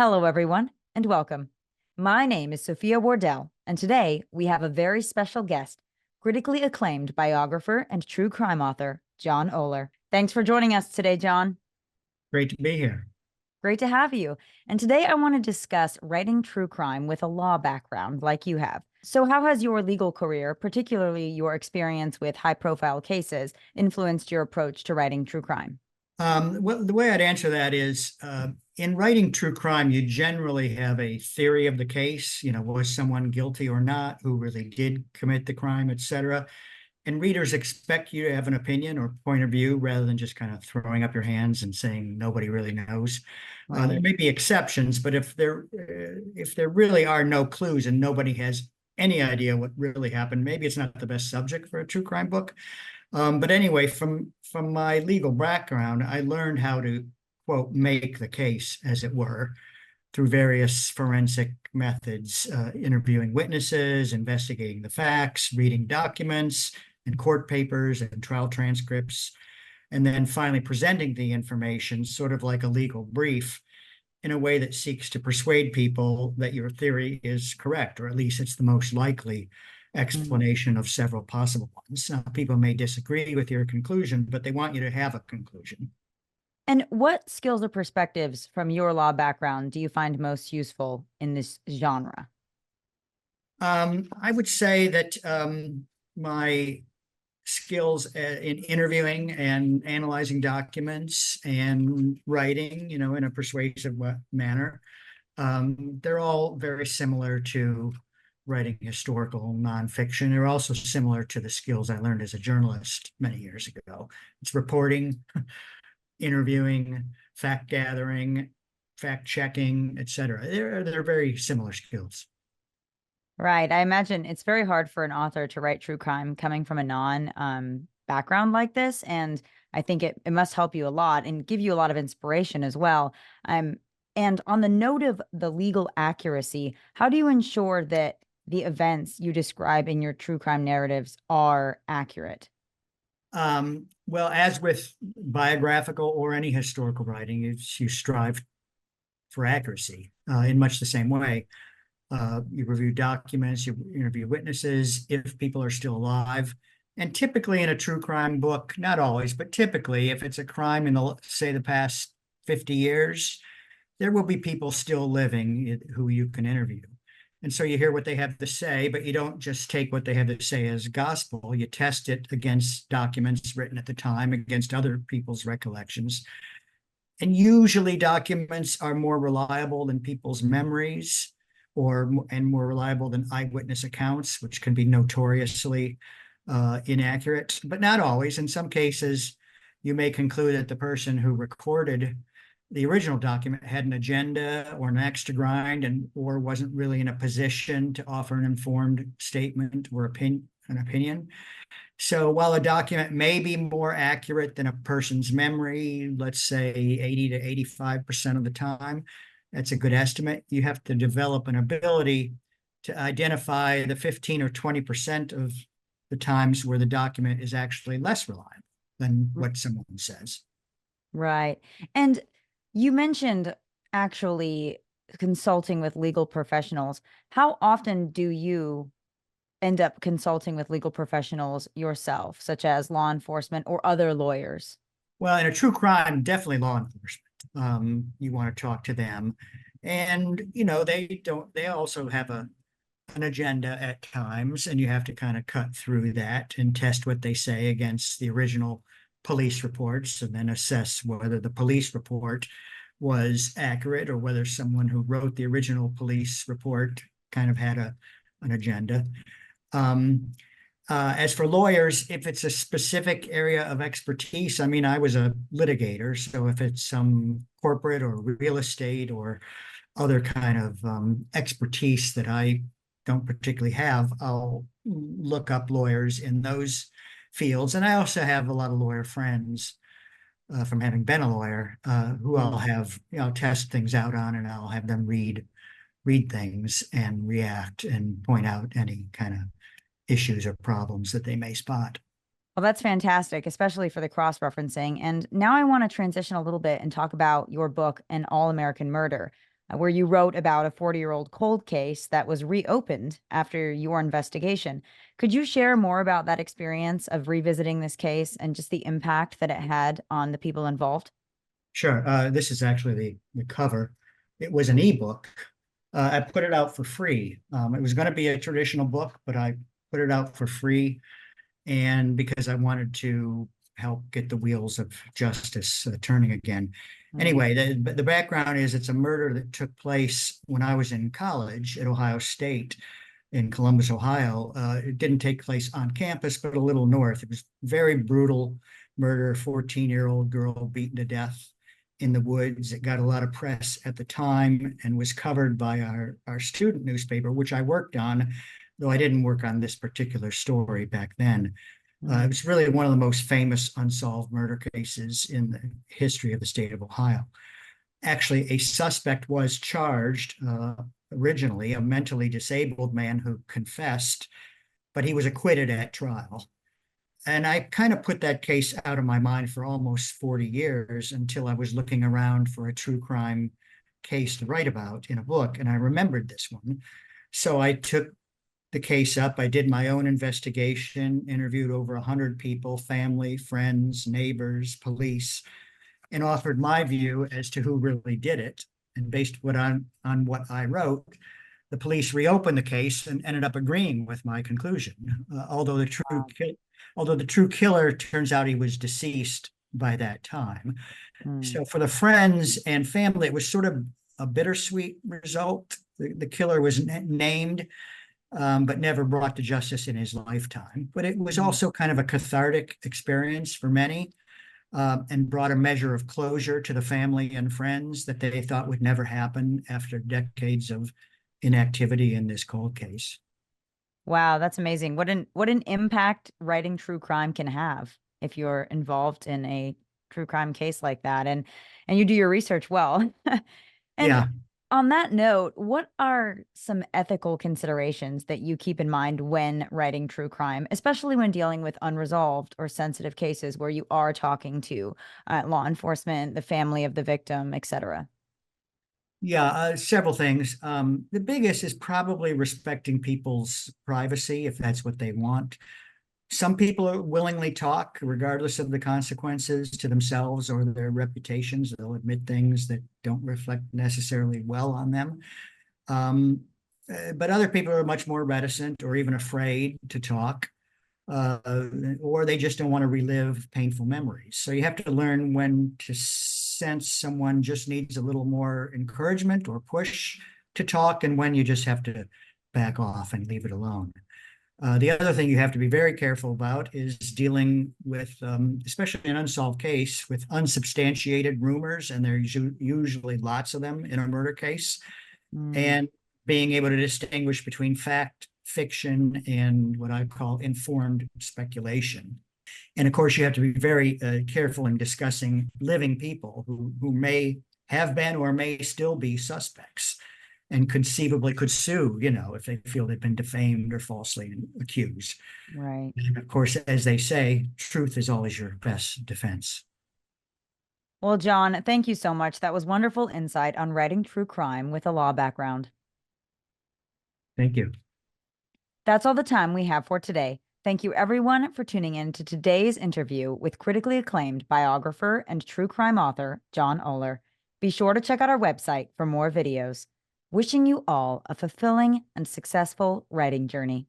Hello, everyone, and welcome. My name is Sophia Wardell, and today we have a very special guest, critically acclaimed biographer and true crime author, John Oller. Thanks for joining us today, John. Great to be here. Great to have you. And today I want to discuss writing true crime with a law background like you have. So, how has your legal career, particularly your experience with high profile cases, influenced your approach to writing true crime? Well, the way I'd answer that is in writing true crime, you generally have a theory of the case. Was someone guilty or not? Who really did commit the crime, etc. And readers expect you to have an opinion or point of view rather than just kind of throwing up your hands and saying nobody really knows. There Right. may be exceptions, but if there really are no clues and nobody has any idea what really happened, maybe it's not the best subject for a true crime book. But anyway, from my legal background, I learned how to, quote, make the case, as it were, through various forensic methods, interviewing witnesses, investigating the facts, reading documents and court papers and trial transcripts, and then finally presenting the information, sort of like a legal brief, in a way that seeks to persuade people that your theory is correct, or at least it's the most likely Mhm. explanation of several possible ones. People may disagree with your conclusion, but they want you to have a conclusion. And what skills or perspectives from your law background do you find most useful in this genre? I would say that my skills in interviewing and analyzing documents and writing, in a persuasive manner, they're all very similar to writing historical nonfiction. They're also similar to the skills I learned as a journalist many years ago. It's reporting, interviewing, fact gathering, fact checking, etc. They're very similar skills. Right. I imagine it's very hard for an author to write true crime coming from a non background like this. And I think it must help you a lot and give you a lot of inspiration as well. Um, and on the note of the legal accuracy, how do you ensure that the events you describe in your true crime narratives are accurate? Well, as with biographical or any historical writing, you strive for accuracy in much the same way. You review documents, you interview witnesses if people are still alive. And typically in a true crime book, not always, but typically if it's a crime in say the past 50 years, there will be people still living who you can interview. And so you hear what they have to say, but you don't just take what they have to say as gospel. You test it against documents written at the time, against other people's recollections. And usually documents are more reliable than people's memories and more reliable than eyewitness accounts, which can be notoriously inaccurate, but not always. In some cases, you may conclude that the person who recorded the original document had an agenda or an axe to grind or wasn't really in a position to offer an informed statement or an opinion. So while a document may be more accurate than a person's memory, let's say 80 to 85% of the time, that's a good estimate. You have to develop an ability to identify the 15 or 20% of the times where the document is actually less reliable than what someone says. Right. And you mentioned actually consulting with legal professionals. How often do you end up consulting with legal professionals yourself, such as law enforcement or other lawyers? Well, in a true crime, definitely law enforcement. You want to talk to them. And, they also have an agenda at times, and you have to kind of cut through that and test what they say against the original police reports and then assess whether the police report was accurate or whether someone who wrote the original police report kind of had an agenda. Um, as for lawyers, if it's a specific area of expertise, I mean, I was a litigator, so if it's some corporate or real estate or other kind of expertise that I don't particularly have, I'll look up lawyers in those fields. And I also have a lot of lawyer friends from having been a lawyer who I'll Mm. have, test things out on, and I'll have them read things and react and point out any kind of issues or problems that they may spot. Well, that's fantastic, especially for the cross-referencing. And now I want to transition a little bit and talk about your book, An All-American Murder. where you wrote about a 40-year-old cold case that was reopened after your investigation. Could you share more about that experience of revisiting this case and just the impact that it had on the people involved? Sure. This is actually the cover. It was an ebook. I put it out for free. It was going to be a traditional book, but I put it out for free, and because I wanted to help get the wheels of justice turning again. Mm, Anyway, the background is it's a murder that took place when I was in college at Ohio State in Columbus, Ohio. It didn't take place on campus, but a little north. It was very brutal murder, 14-year-old girl beaten to death in the woods. It got a lot of press at the time and was covered by our student newspaper, which I worked on, though I didn't work on this particular story back then. It mm, was really one of the most famous unsolved murder cases in the history of the state of Ohio. Actually, a suspect was charged originally, a mentally disabled man who confessed, but he was acquitted at trial. And I kind of put that case out of my mind for almost 40 years until I was looking around for a true crime case to write about in a book. And I remembered this one. So I took the case up. I did my own investigation, interviewed over 100 people, family, friends, neighbors, police, and offered my view as to who really did it. And based on what I wrote, the police reopened the case and ended up agreeing with my conclusion. Although the true killer turns out he was deceased by that time. mm, So for the friends and family, it was sort of a bittersweet result. The killer was named, but never brought to justice in his lifetime. But it was mm. also kind of a cathartic experience for many, and brought a measure of closure to the family and friends that they thought would never happen after decades of inactivity in this cold case. Wow, that's amazing. What an impact writing true crime can have if you're involved in a true crime case like that, and you do your research well. And Yeah, on that note, what are some ethical considerations that you keep in mind when writing true crime, especially when dealing with unresolved or sensitive cases where you are talking to law enforcement, the family of the victim, etc.? yeah, several things. The biggest is probably respecting people's privacy if that's what they want. Some people are willingly talk, regardless of the consequences to themselves or their reputations. They'll admit things that don't reflect necessarily well on them. Um, but other people are much more reticent or even afraid to talk, uh, or they just don't want to relive painful memories. So you have to learn when to sense someone just needs a little more encouragement or push to talk, and when you just have to back off and leave it alone. The other thing you have to be very careful about is dealing with, especially an unsolved case, with unsubstantiated rumors, and there's usually lots of them in a murder case, Mm, and being able to distinguish between fact, fiction, and what I call informed speculation. And of course, you have to be very careful in discussing living people who may have been or may still be suspects and conceivably could sue, if they feel they've been defamed or falsely accused. right. And of course, as they say, truth is always your best defense. Well, John, thank you so much. That was wonderful insight on writing true crime with a law background. Thank you. That's all the time we have for today. Thank you, everyone, for tuning in to today's interview with critically acclaimed biographer and true crime author, John Oller. Be sure to check out our website for more videos. Wishing you all a fulfilling and successful writing journey.